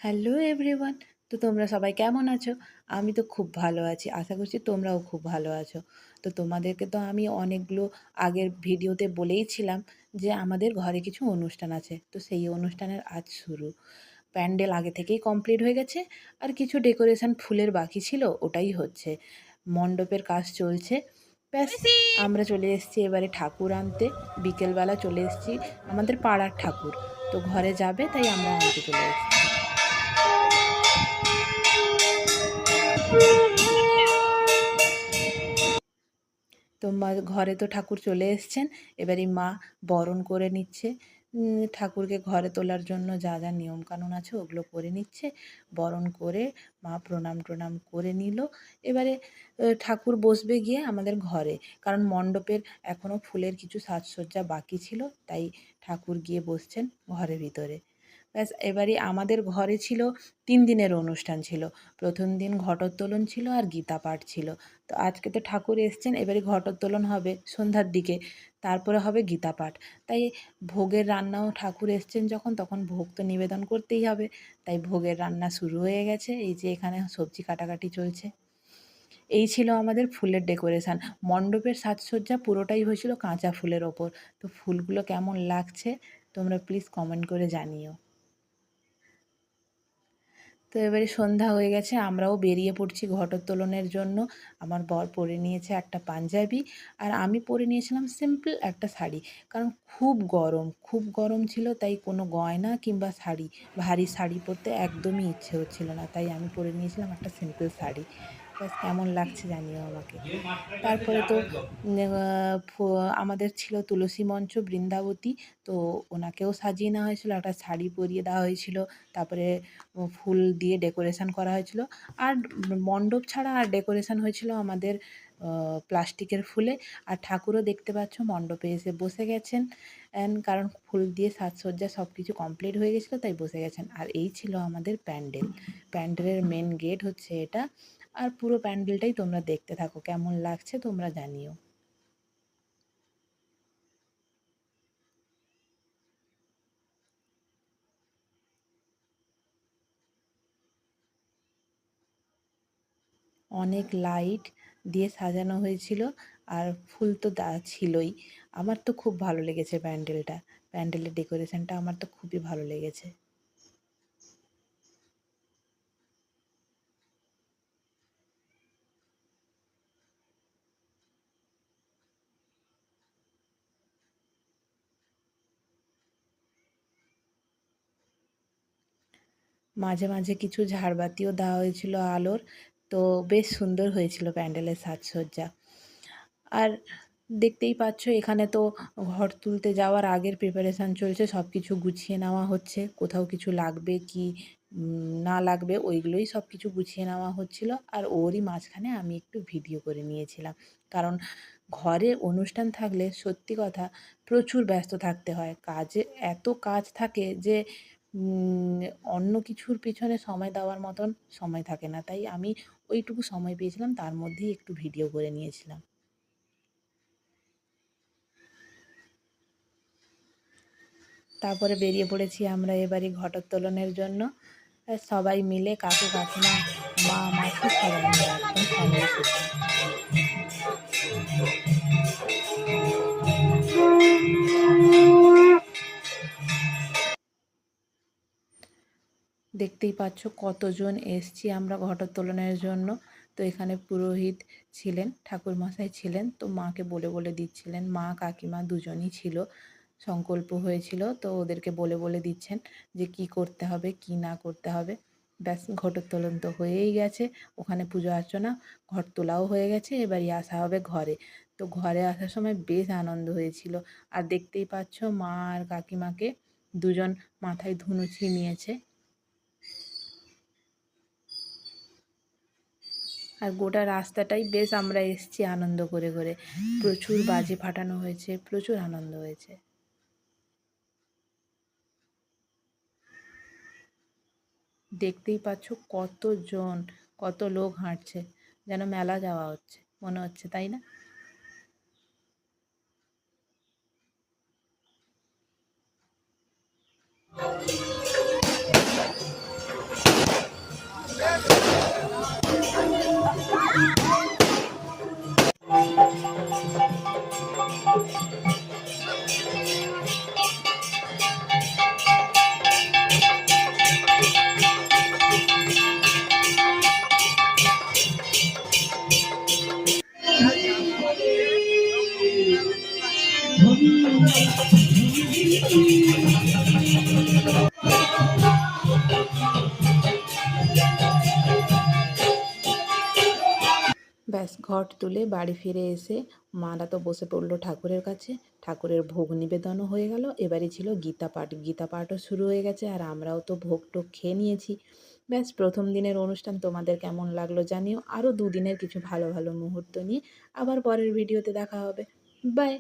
Hello everyone. তো তোমরা সবাই কেমন আছো? আমি তো খুব ভালো আছি। আশা করছি তোমরাও খুব ভালো আছো। তো তোমাদেরকে তো আমি অনেকগুলো আগের ভিডিওতে বলেইছিলাম যে আমাদের ঘরে কিছু অনুষ্ঠান আছে। তো সেই অনুষ্ঠানের আজ শুরু। প্যান্ডেল আগে থেকেই কমপ্লিট হয়ে গেছে আর কিছু ডেকোরেশন ফুলের বাকি ছিল ওটাই হচ্ছে। মণ্ডপের কাজ চলছে। ব্যাস আমরা চলে এসেছি এবারে ঠাকুর আনতে। বিকেলবেলা চলে এসেছি আমাদের পাড়ার ঠাকুর। তো ঘরে যাবে তাই আমরা আনতে চলে এসেছি। তো ঘরে তো ঠাকুর চলে এসছেন। এবারে মা বরণ করে নিচ্ছে। ঠাকুরকে ঘরে তোলার জন্য যা যা নিয়মকানুন আছে ওগুলো করে নিচ্ছে। বরণ করে মা প্রণাম টনাম করে নিল। এবারে ঠাকুর বসবে গিয়ে আমাদের ঘরে, কারণ মণ্ডপের এখনও ফুলের কিছু সাজসজ্জা বাকি ছিল, তাই ঠাকুর গিয়ে বসছেন ঘরের ভিতরে। ব্যাস এবারে আমাদের ঘরে ছিল 3 দিনের অনুষ্ঠান ছিল। প্রথম দিন ঘটোত্তোলন ছিল আর গীতা পাঠ ছিল। তো আজকে তো ঠাকুর এসছেন, এবারে ঘটোত্তোলন হবে সন্ধ্যার দিকে, তারপরে হবে গীতা পাঠ। তাই ভোগের রান্নাও, ঠাকুর এসছেন যখন তখন ভোগ তো নিবেদন করতেই হবে। তাই ভোগের রান্না শুরু হয়ে গেছে। এই যে এখানে সবজি কাটাকাটি চলছে। এই ছিল আমাদের ফুলের ডেকোরেশন। মণ্ডপের সাজসজ্জা পুরোটাই হয়েছিল কাঁচা ফুলের ওপর। তো ফুলগুলো কেমন লাগছে তোমরা প্লিজ কমেন্ট করে জানিও। তো এবারে সন্ধ্যা হয়ে গেছে, আমরাও বেরিয়ে পড়ছি ঘটোত্তোলনের জন্য। আমার বর পরে নিয়েছে একটা পাঞ্জাবি আর আমি পরে নিয়েছিলাম সিম্পল একটা শাড়ি। কারণ খুব গরম ছিল, তাই কোনো গয়না কিংবা শাড়ি, ভারী শাড়ি পরতে একদমই ইচ্ছে হচ্ছিল না। তাই আমি পরে নিয়েছিলাম একটা সিম্পল শাড়ি। ব্যাস কেমন লাগছে জানিও আমাকে। তারপরে তো আমাদের ছিল তুলসী মঞ্চ বৃন্দাবতী। তো ওনাকেও সাজিয়ে নেওয়া হয়েছিল, একটা শাড়ি পরিয়ে দেওয়া হয়েছিল। তারপরে ফুল দিয়ে ডেকোরেশন করা হয়েছিল। আর মণ্ডপ ছাড়া আর ডেকোরেশন হয়েছিল আমাদের প্লাস্টিকের ফুলে। আর ঠাকুরও দেখতে পাচ্ছ মণ্ডপে এসে বসে গেছেন, কারণ ফুল দিয়ে সাজসজ্জা সব কিছু কমপ্লিট হয়ে গেছিলো তাই বসে গেছেন। আর এই ছিল আমাদের প্যান্ডেল। প্যান্ডেলের মেন গেট হচ্ছে এটা। আর পুরো প্যান্ডেলটাই তোমরা দেখতে থাকো, কেমন লাগছে তোমরা জানিও। অনেক লাইট দিয়ে সাজানো হয়েছিল আর ফুল তো ছিলই। আমার তো খুব ভালো লেগেছে প্যান্ডেলটা। প্যান্ডেলের ডেকোরেশনটা আমার তো খুবই ভালো লেগেছে। মাঝে মাঝে কিছু ঝাড়বাতিও দেওয়া হয়েছিল আলোর। তো বেশ সুন্দর হয়েছিল প্যান্ডেলের সাজসজ্জা। আর দেখতেই পাচ্ছ এখানে তো ঘর তুলতে যাওয়ার আগের প্রিপারেশান চলছে, সব কিছু গুছিয়ে নেওয়া হচ্ছে। কোথাও কিছু লাগবে কি না লাগবে ওইগুলোই সব কিছু গুছিয়ে নেওয়া হচ্ছিল। আর ওরই মাঝখানে আমি একটু ভিডিও করে নিয়েছিলাম, কারণ ঘরে অনুষ্ঠান থাকলে সত্যি কথা প্রচুর ব্যস্ত থাকতে হয়। কাজে এত কাজ থাকে যে অন্য কিছুর পিছনে সময় দেওয়ার মতন সময় থাকে না। তাই আমি ওইটুকু সময় পেয়েছিলাম, তার মধ্যেই একটু ভিডিও করে নিয়েছিলাম। তারপরে বেরিয়ে পড়েছি আমরা এবারে ঘটোত্তোলনের জন্য। সবাই মিলে কাকু কাকিমা মা মাসি সবাই মিলে একদম ফ্যামিলি সুদ্ধ। দেখতেই পাচ্ছ কতজন এসছি আমরা ঘটোত্তোলনের জন্য। তো এখানে পুরোহিত ছিলেন, ঠাকুরমশাই ছিলেন। তো মাকে বলে বলে দিচ্ছিলেন, মা কাকিমা দুজনই ছিল। সংকল্প হয়েছিল তো ওদেরকে বলে বলে দিচ্ছেন যে কি করতে হবে কি না করতে হবে। ব্যাস ঘটোত্তোলন তো হয়েই গেছে, ওখানে পুজো অর্চনা, ঘট তোলাও হয়ে গেছে। এবারই আসা হবে ঘরে। তো ঘরে আসার সময় বেশ আনন্দ হয়েছিল। আর দেখতেই পাচ্ছ মা আর কাকিমাকে দুজন মাথায় ধুনুচি নিয়েছে। আর গোটা রাস্তাটাই বেশ আমরা এসছি আনন্দ করে করে। প্রচুর বাজি ফাটানো হয়েছে, প্রচুর আনন্দ হয়েছে। দেখতেই পাচ্ছ কতজন, কত লোক হাঁটছে, যেন মেলা যাওয়া হচ্ছে মনে হচ্ছে, তাই না? ঘট তুলে বাড়ি ফিরে এসে মারা তো বসে পড়লো ঠাকুরের কাছে। ঠাকুরের ভোগ নিবেদনও হয়ে গেল। এবারে ছিল গীতা পাঠ। গীতা পাঠও শুরু হয়ে গেছে আর আমরাও তো ভোগ টোগ খেয়ে নিয়েছি। ব্যাস প্রথম দিনের অনুষ্ঠান তোমাদের কেমন লাগলো জানিও। আরও 2 দিনের কিছু ভালো ভালো মুহূর্ত নিয়ে আবার পরের ভিডিওতে দেখা হবে। বাই।